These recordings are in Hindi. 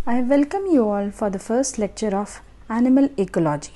I welcome you all for the first lecture of Animal Ecology.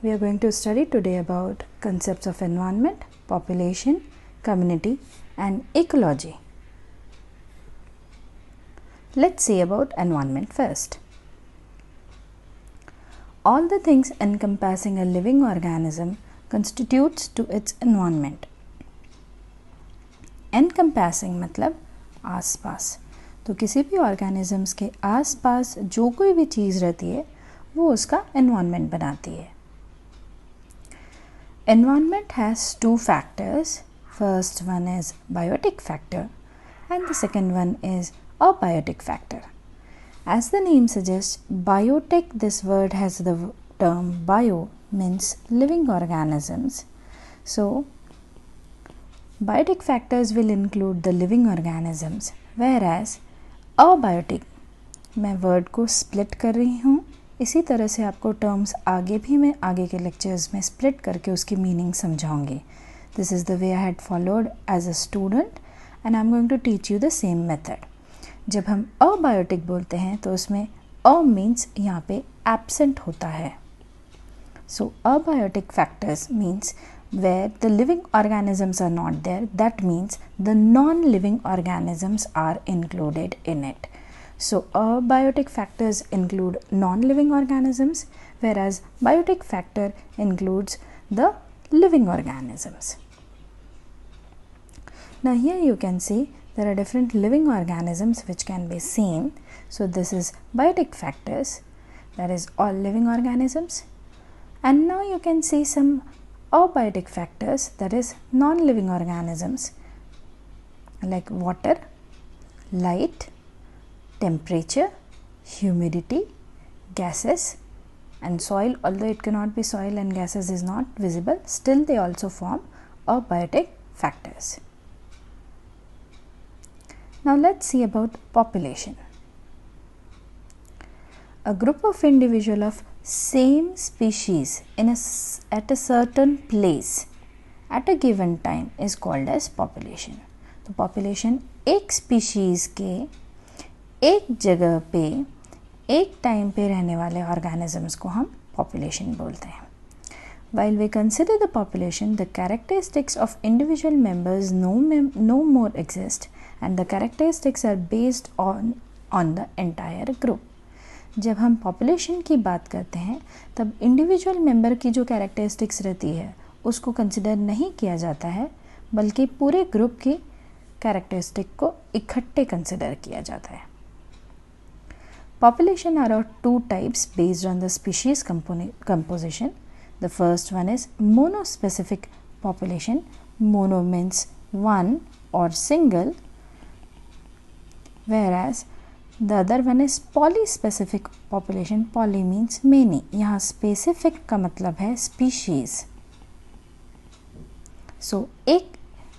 We are going to study today about concepts of environment, population, community and ecology. Let's see about environment first. All the things encompassing a living organism constitutes to its environment. Encompassing मतलब आसपास, तो किसी भी ऑर्गेनिजम्स के आसपास जो कोई भी चीज़ रहती है वो उसका एनवायरनमेंट बनाती है. Environment has two factors. First one is biotic factor and the second one is abiotic factor. As the name suggests, biotic, this word has the term bio means living organisms. So biotic factors will include the living organisms, whereas abiotic, मैं वर्ड को स्प्लिट कर रही हूँ. इसी तरह से आपको टर्म्स आगे भी मैं आगे के लेक्चर्स में स्प्लिट करके उसकी मीनिंग समझाऊंगी. This is the way I had followed as a student and I am going to teach you the same method. जब हम अबायोटिक बोलते हैं तो उसमें अ मीन्स यहाँ पे एब्सेंट होता है. सो abiotic factors means where the living organisms are not there, that means the non-living organisms are included in it. So abiotic factors include non-living organisms, whereas biotic factor includes the living organisms. Now here you can see there are different living organisms which can be seen. So this is biotic factors, that is all living organisms. And now you can see some abiotic factors, that is non-living organisms like water, light, temperature, humidity, gases and soil. Although it cannot be soil and gases is not visible, still they also form abiotic factors. Now let's see about population. A group of individuals of same species at a certain place at a given time is called as population. तो population एक species के एक जगह पे एक टाइम पे रहने वाले organisms को हम population बोलते हैं. While we consider the population, the characteristics of individual members no more exist and the characteristics are based on the entire group. जब हम पॉपुलेशन की बात करते हैं तब इंडिविजुअल मेंबर की जो कैरेक्टरिस्टिक्स रहती है उसको कंसिडर नहीं किया जाता है, बल्कि पूरे ग्रुप की कैरेक्टरिस्टिक को इकट्ठे कंसिडर किया जाता है. Population are of two types based on the species composition. The first one is monospecific population. Mono means one और single, whereas the other one is polyspecific population. Poly means many. यहाँ specific का मतलब है species. So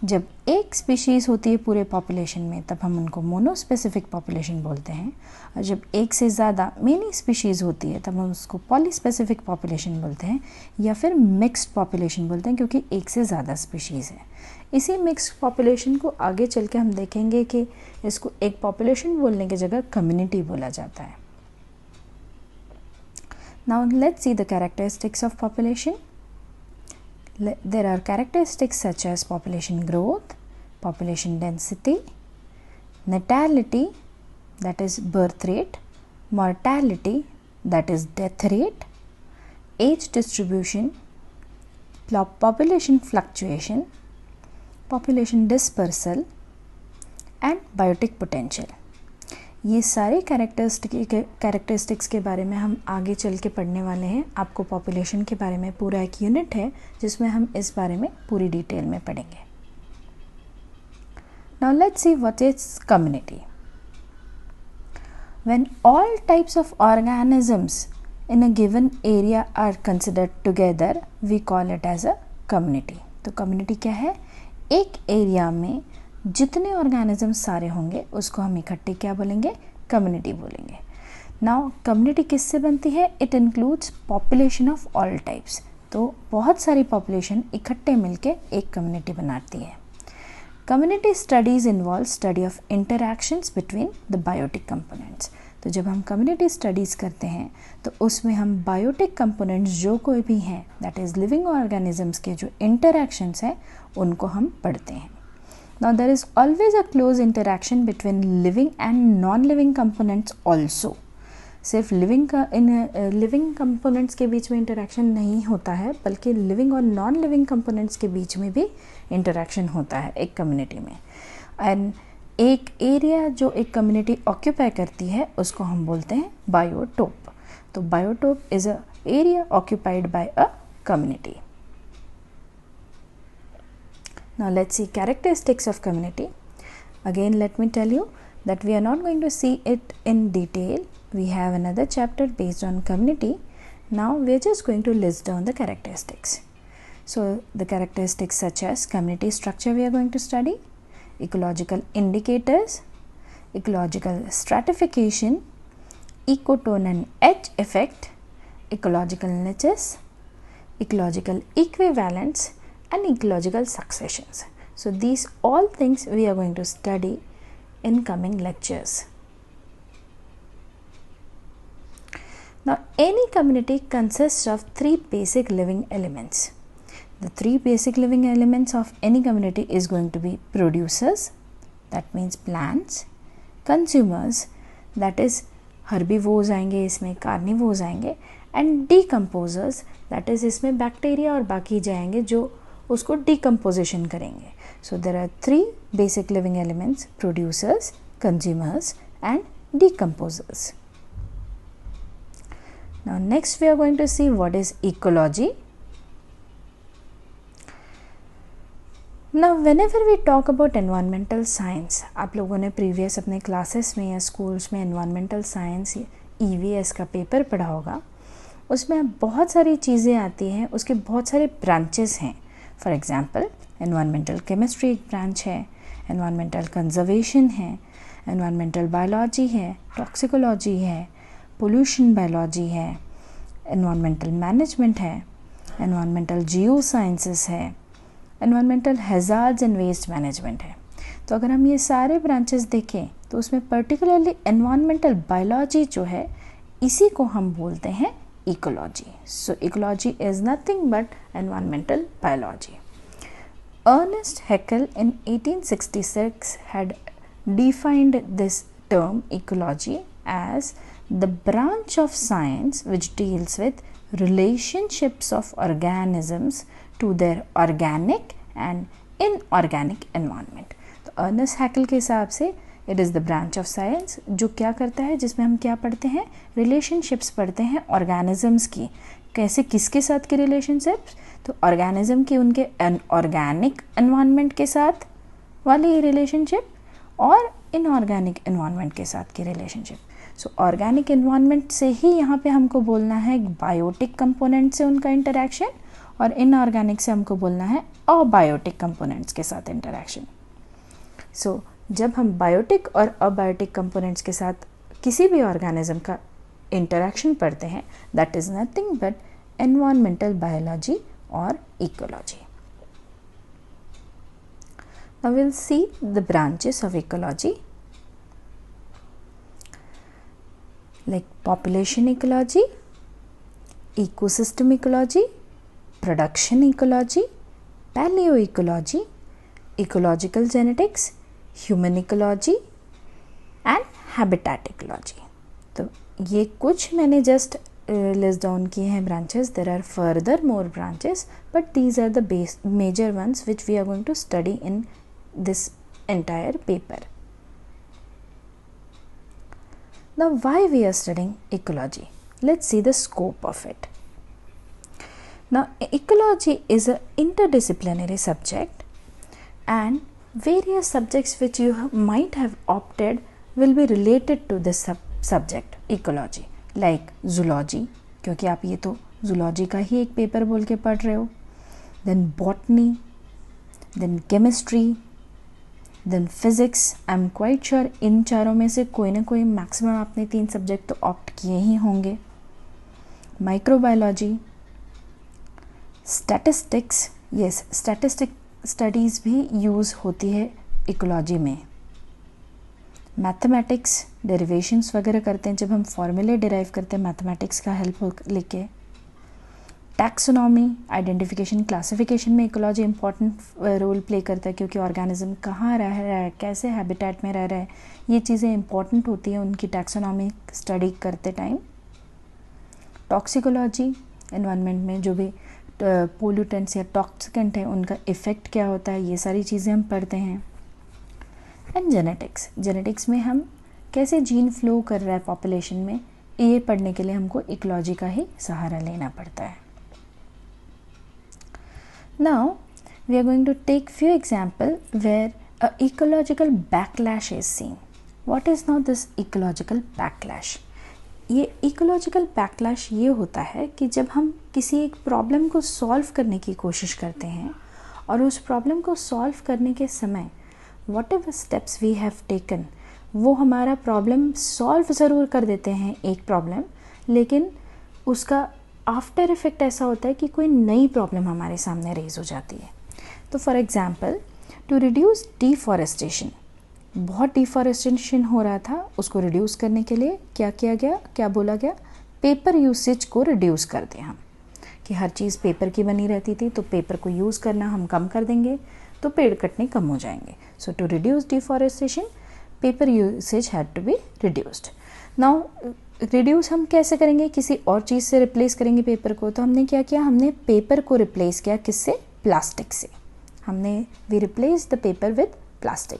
जब एक species होती है पूरे population में तब हम उनको monospecific population बोलते हैं, और जब एक से ज़्यादा many species होती है तब हम उसको polyspecific population बोलते हैं या फिर mixed population बोलते हैं, क्योंकि एक से ज़्यादा species है. इसी मिक्स्ड पॉपुलेशन को आगे चल के हम देखेंगे कि इसको एक पॉपुलेशन बोलने की जगह कम्युनिटी बोला जाता है. Now let's see the characteristics of population. There are characteristics such as population growth, population density, natality that is birth rate, mortality that is death rate, age distribution, population fluctuation, population dispersal and biotic potential. ये सारे कैरेक्टरिस्टिक्स के बारे में हम आगे चल के पढ़ने वाले हैं. आपको पॉपुलेशन के बारे में पूरा एक यूनिट है जिसमें हम इस बारे में पूरी डिटेल में पढ़ेंगे. Now let's see what is community. When all types of organisms in a given area are considered together, we call it as a community. तो community क्या है? एक एरिया में जितने ऑर्गेनिज्म सारे होंगे उसको हम इकट्ठे क्या बोलेंगे? कम्युनिटी बोलेंगे. नाउ कम्युनिटी किससे बनती है? It includes population of all types. तो बहुत सारी पॉपुलेशन इकट्ठे मिलके एक कम्युनिटी बनाती है. Community studies involve study of interactions between the biotic components. तो जब हम कम्युनिटी स्टडीज़ करते हैं तो उसमें हम बायोटिक कंपोनेंट्स जो कोई भी हैं, दैट इज़ लिविंग ऑर्गेनिजम्स के जो इंटरैक्शंस हैं उनको हम पढ़ते हैं. Now there is always a close interaction between living and non living components also. सिर्फ लिविंग कंपोनेंट्स के बीच में इंटरैक्शन नहीं होता है, बल्कि लिविंग और नॉन लिविंग कंपोनेंट्स के बीच में भी इंटरैक्शन होता है एक कम्युनिटी में. एंड एक एरिया जो एक कम्युनिटी ऑक्यूपाई करती है उसको हम बोलते हैं बायोटोप. तो biotope is a area occupied by a community. Now let's see characteristics of community. Again, let me tell you that we are not going to see it in detail. We have another chapter based on community. Now we are just going to list down the characteristics. So the characteristics such as community structure we are going to study, ecological indicators, ecological stratification, ecotone and edge effect, ecological niches, ecological equivalence, and ecological successions. So these all things we are going to study in coming lectures. Now any community consists of three basic living elements. The three basic living elements of any community is going to be producers, that means plants, consumers, that is herbivores आएंगे इसमें, carnivores आएंगे, and decomposers, that is इसमें बैक्टीरिया और बाकी जाएंगे जो उसको decomposition करेंगे. So there are three basic living elements: producers, consumers and decomposers. Now next we are going to see what is ecology. Now whenever we talk about environmental science, आप लोगों ने प्रीवियस अपने क्लासेस में या स्कूल्स में environmental science EVS का पेपर पढ़ा होगा. उसमें बहुत सारी चीज़ें आती हैं, उसके बहुत सारे ब्रांचेस हैं. फॉर एग्जांपल एनवायरमेंटल केमिस्ट्री एक ब्रांच है, एनवायरमेंटल कंजर्वेशन है, एनवायरमेंटल बायोलॉजी है, टॉक्सिकोलॉजी है, पोल्यूशन बायोलॉजी है, एनवायरमेंटल मैनेजमेंट है, एनवायरमेंटल जियो साइंसेस है, environmental hazards and waste management है. तो अगर हम ये सारे ब्रांचेस देखें तो उसमें पर्टिकुलरली एनवायरमेंटल बायोलॉजी जो है इसी को हम बोलते हैं ecology. So ecology is nothing but environmental biology. Ernest Haeckel in 1866 had defined this term ecology as the branch of science which deals with relationships of organisms to their organic and inorganic environment. तो अर्नेस्ट हैकेल के हिसाब से it is the branch of science जो क्या करता है, जिसमें हम क्या पढ़ते हैं, रिलेशनशिप्स पढ़ते हैं ऑर्गेनिजम्स की. कैसे, किसके साथ की रिलेशनशिप्स? तो ऑर्गेनिज्म की उनके ऑर्गेनिक एनवायरनमेंट के साथ वाली रिलेशनशिप और इनऑर्गेनिक एनवायरनमेंट के साथ की रिलेशनशिप. सो ऑर्गेनिक एनवायरनमेंट से ही यहाँ पे हमको बोलना है बायोटिक कंपोनेंट से उनका इंटरैक्शन, और इनऑर्गेनिक से हमको बोलना है अबायोटिक कंपोनेंट्स के साथ इंटरैक्शन. सो जब हम बायोटिक और अबायोटिक कंपोनेंट्स के साथ किसी भी ऑर्गेनिज्म का इंटरैक्शन पढ़ते हैं, that is nothing but environmental biology और ecology. Now will see the branches of ecology like population ecology, ecosystem ecology, production ecology, palaeo ecology, ecological genetics, human ecology and habitat ecology. तो ये कुछ मैंने जस्ट लिस्ट डाउन किए हैं branches. There are further more branches but these are the major ones which we are going to study in this entire paper. Now why we are studying ecology? Let's see the scope of it. Now ecology is an interdisciplinary subject and various subjects which you might have opted will be related to this subject ecology, like zoology, क्योंकि आप ये तो zoology का ही एक पेपर बोल के पढ़ रहे हो, then botany, then chemistry, then physics. I am quite sure इन चारों में से कोई ना कोई मैक्सिमम आपने 3 सब्जेक्ट तो ऑप्ट किए ही होंगे. Microbiology, statistics, yes statistic studies भी यूज़ होती है इकोलॉजी में. मैथमेटिक्स डेरिवेशंस वगैरह करते हैं, जब हम फॉर्मूले डिराइव करते हैं मैथमेटिक्स का हेल्प लेके। टैक्सोनॉमी, आइडेंटिफिकेशन, क्लासिफिकेशन में इकोलॉजी इंपॉर्टेंट रोल प्ले करता है, क्योंकि ऑर्गेनिज्म कहाँ रह रहा है, कैसे हैबिटेट में रह रहा है, ये चीज़ें इंपॉर्टेंट होती हैं उनकी टैक्सोनॉमी स्टडी करते टाइम। टॉक्सिकोलॉजी, एनवायरनमेंट में जो भी पोल्यूटेंट्स या टॉक्सिकेंट हैं उनका इफ़ेक्ट क्या होता है, ये सारी चीज़ें हम पढ़ते हैं। एंड जेनेटिक्स, जेनेटिक्स में हम कैसे जीन फ्लो कर रहा है पॉपुलेशन में, ये पढ़ने के लिए हमको इकोलॉजी का ही सहारा लेना पड़ता है। Now we are going to take few example where a ecological backlash is seen. What is now this ecological backlash? ये ecological backlash ये होता है कि जब हम किसी एक प्रॉब्लम को सॉल्व करने की कोशिश करते हैं और उस प्रॉब्लम को सॉल्व करने के समय whatever steps we have taken वो हमारा प्रॉब्लम सॉल्व ज़रूर कर देते हैं एक प्रॉब्लम, लेकिन उसका आफ्टर इफ़ेक्ट ऐसा होता है कि कोई नई प्रॉब्लम हमारे सामने रेज हो जाती है। तो for example, to reduce deforestation, बहुत डिफॉरेस्टेशन हो रहा था, उसको रिड्यूस करने के लिए क्या किया गया, क्या बोला गया, पेपर यूसेज को रिड्यूस कर दें हम, कि हर चीज़ पेपर की बनी रहती थी तो पेपर को यूज़ करना हम कम कर देंगे तो पेड़ कटने कम हो जाएंगे। So to reduce deforestation paper usage had to be reduced. Now reduce हम कैसे करेंगे, किसी और चीज़ से रिप्लेस करेंगे पेपर को, तो हमने क्या किया, हमने पेपर को रिप्लेस किया किससे, प्लास्टिक से। हमने we replace the paper with plastic,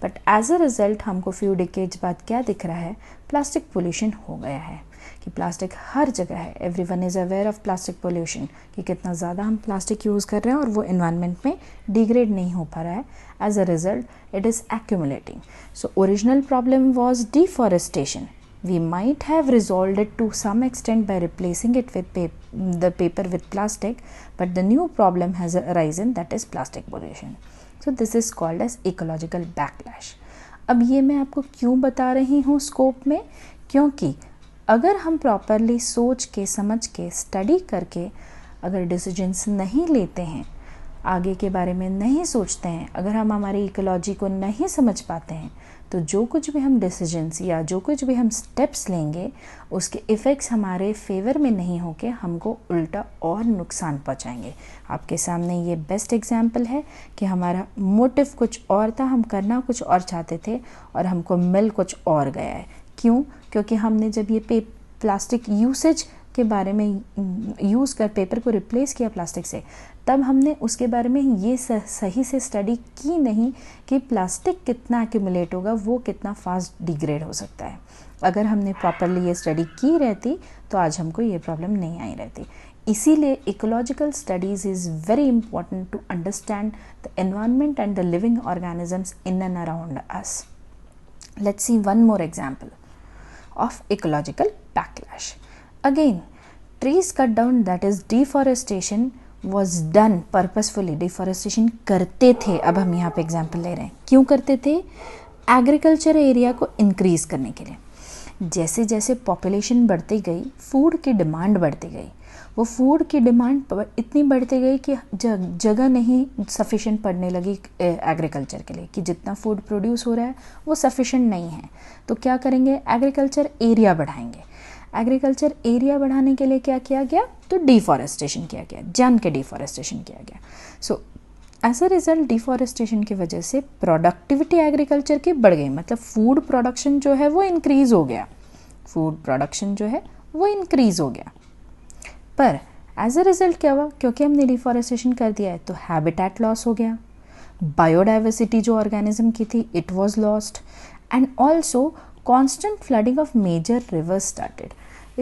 but as a result हमको फ्यू डिकेड्स बाद क्या दिख रहा है, प्लास्टिक पोल्यूशन हो गया है, कि प्लास्टिक हर जगह है। Everyone is aware of plastic pollution, कि कितना ज़्यादा हम प्लास्टिक यूज़ कर रहे हैं और वो एनवायरनमेंट में डिग्रेड नहीं हो पा रहा है। As a result it is accumulating. So original problem was deforestation. We might have resolved it to some extent by replacing it with the paper with plastic, but the new problem has arisen, that is plastic pollution. So this is called as ecological backlash. अब ये मैं आपको क्यों बता रही हूँ स्कोप में, क्योंकि अगर हम प्रॉपरली सोच के समझ के स्टडी करके अगर डिसीजंस नहीं लेते हैं, आगे के बारे में नहीं सोचते हैं, अगर हम हमारी इकोलॉजी को नहीं समझ पाते हैं, तो जो कुछ भी हम डिसीजंस या जो कुछ भी हम स्टेप्स लेंगे उसके इफ़ेक्ट्स हमारे फेवर में नहीं होके हमको उल्टा और नुकसान पहुंचाएंगे। आपके सामने ये बेस्ट एग्जांपल है कि हमारा मोटिव कुछ और था, हम करना कुछ और चाहते थे और हमको मिल कुछ और गया है। क्यों? क्योंकि हमने जब ये प्लास्टिक यूसेज के बारे में यूज़ कर पेपर को रिप्लेस किया प्लास्टिक से, तब हमने उसके बारे में ये सही से स्टडी की नहीं कि प्लास्टिक कितना एक्यूमुलेट होगा, वो कितना फास्ट डिग्रेड हो सकता है। अगर हमने प्रॉपरली ये स्टडी की रहती तो आज हमको ये प्रॉब्लम नहीं आई रहती। इसीलिए ecological studies is very important to understand the environment and the living organisms in and around us. Let's see one more example of ecological backlash. Again, trees cut down, that is deforestation was done purposefully. Deforestation करते थे, अब हम यहाँ पे एग्जाम्पल ले रहे हैं, क्यों करते थे? एग्रीकल्चर एरिया को इंक्रीज़ करने के लिए। जैसे जैसे पॉपुलेशन बढ़ती गई, फूड की डिमांड बढ़ती गई, वो फूड की डिमांड इतनी बढ़ती गई कि जगह नहीं सफिशेंट पड़ने लगी एग्रीकल्चर के लिए, कि जितना फूड प्रोड्यूस हो रहा है वो सफिशेंट नहीं है। तो क्या करेंगे? एग्रीकल्चर एरिया बढ़ाएंगे। एग्रीकल्चर एरिया बढ़ाने के लिए क्या किया गया? तो डिफॉरेस्टेशन किया गया, जान के डिफॉरेस्टेशन किया गया। So as a result deforestation की वजह से प्रोडक्टिविटी एग्रीकल्चर की बढ़ गई, मतलब फूड प्रोडक्शन जो है वो इंक्रीज़ हो गया, फूड प्रोडक्शन जो है वो इंक्रीज़ हो गया। पर एज अ रिजल्ट क्या हुआ? क्योंकि हमने डिफॉरेस्टेशन कर दिया है तो हैबिटेट लॉस हो गया, बायोडाइवर्सिटी जो ऑर्गेनिज्म की थी it was lost, and also constant flooding of major rivers started.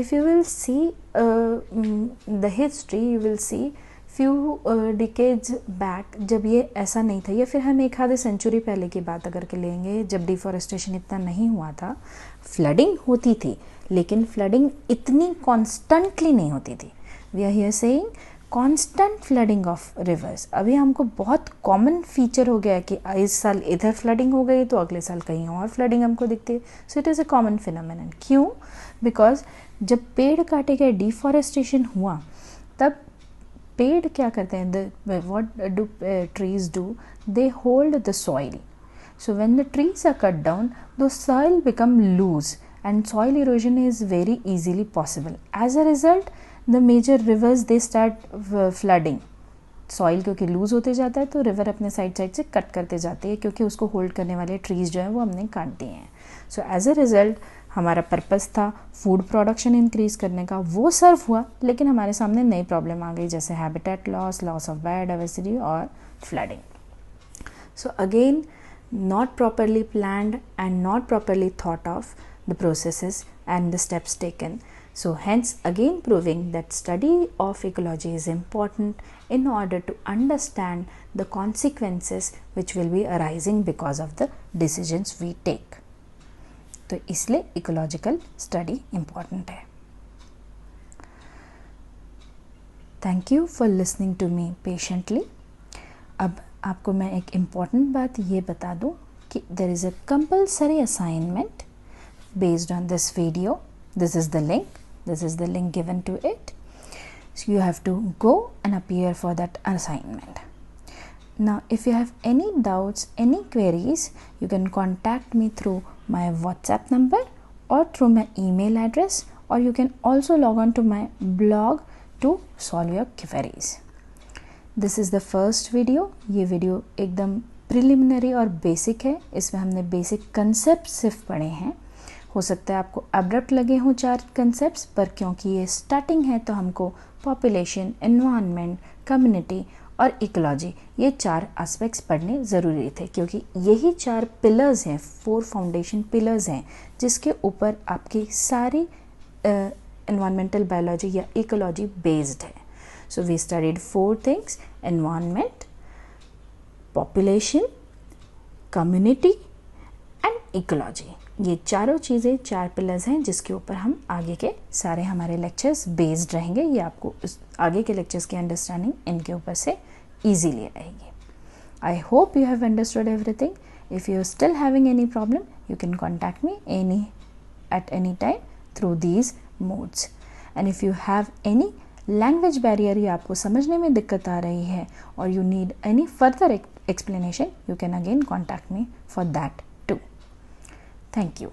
If you will see the history, you will see few decades back, जब ये ऐसा नहीं था, या फिर हम एक आधे सेंचुरी पहले की बात अगर के लेंगे, जब डिफॉरेस्टेशन इतना नहीं हुआ था, फ्लडिंग होती थी, लेकिन फ्लडिंग इतनी कॉन्स्टेंटली नहीं होती थी। We are here seeing constant flooding of rivers. अभी हमको बहुत कॉमन फीचर हो गया है कि इस साल इधर फ्लडिंग हो गई तो अगले साल कहीं और फ्लडिंग हमको दिखती है। So it is a common phenomenon. क्यों? बिकॉज जब पेड़ काटे गए, डिफॉरेस्टेशन हुआ, तब पेड़ क्या करते हैं? What do trees do? They hold the soil. So when the trees are cut down, the soil become loose and soil erosion is very easily possible. As a result, the major rivers they start flooding. Soil क्योंकि लूज़ होते जाता है तो रिवर अपने साइड से कट करते जाती है, क्योंकि उसको होल्ड करने वाले ट्रीज़ जो है वो हमने काट दिए हैं. सो एज अ रिज़ल्ट हमारा पर्पस था फूड प्रोडक्शन इंक्रीज़ करने का, वो सर्व हुआ, लेकिन हमारे सामने नई प्रॉब्लम आ गई जैसे habitat loss, loss of biodiversity और flooding. So again not properly planned and not properly thought of the processes and the steps taken. So hence again proving that study of ecology is important in order to understand the consequences which will be arising because of the decisions we take. तो इसलिए ecological study important है. Thank you for listening to me patiently. अब आपको मैं एक इम्पॉर्टेंट बात ये बता दूँ कि there is a compulsory assignment based on this video. This is the link given to it. So you have to go and appear for that assignment. Now if you have any doubts, any queries, you can contact me through my WhatsApp number or through my email address, or you can also log on to my blog to solve your queries. This is the first video. ये वीडियो एकदम प्रिलिमिनरी और बेसिक है. इसमें हमने बेसिक कंसेप्ट सिर्फ पढ़े हैं. हो सकता है आपको अब्रप्ट लगे हों 4 कंसेप्ट्स, पर क्योंकि ये स्टार्टिंग है तो हमको पॉपुलेशन, एनवायरनमेंट, कम्युनिटी और इकोलॉजी ये 4 एस्पेक्ट्स पढ़ने ज़रूरी थे, क्योंकि यही 4 पिलर्स हैं, 4 फाउंडेशन पिलर्स हैं जिसके ऊपर आपकी सारी एनवायरमेंटल बायोलॉजी या इकोलॉजी बेस्ड है. So we studied 4 things: environment, population, community and ecology. ये चारों चीज़ें 4 पिलर्स हैं जिसके ऊपर हम आगे के सारे हमारे लेक्चर्स बेस्ड रहेंगे. ये आपको इस आगे के लेक्चर्स की अंडरस्टैंडिंग इनके ऊपर से ईजीली आएगी. I hope you have understood everything. If you are still having any problem, you can contact me at any time through these modes. And if you have any language barrier या आपको समझने में दिक्कत आ रही है और you need any further explanation, you can again contact me for that too. Thank you.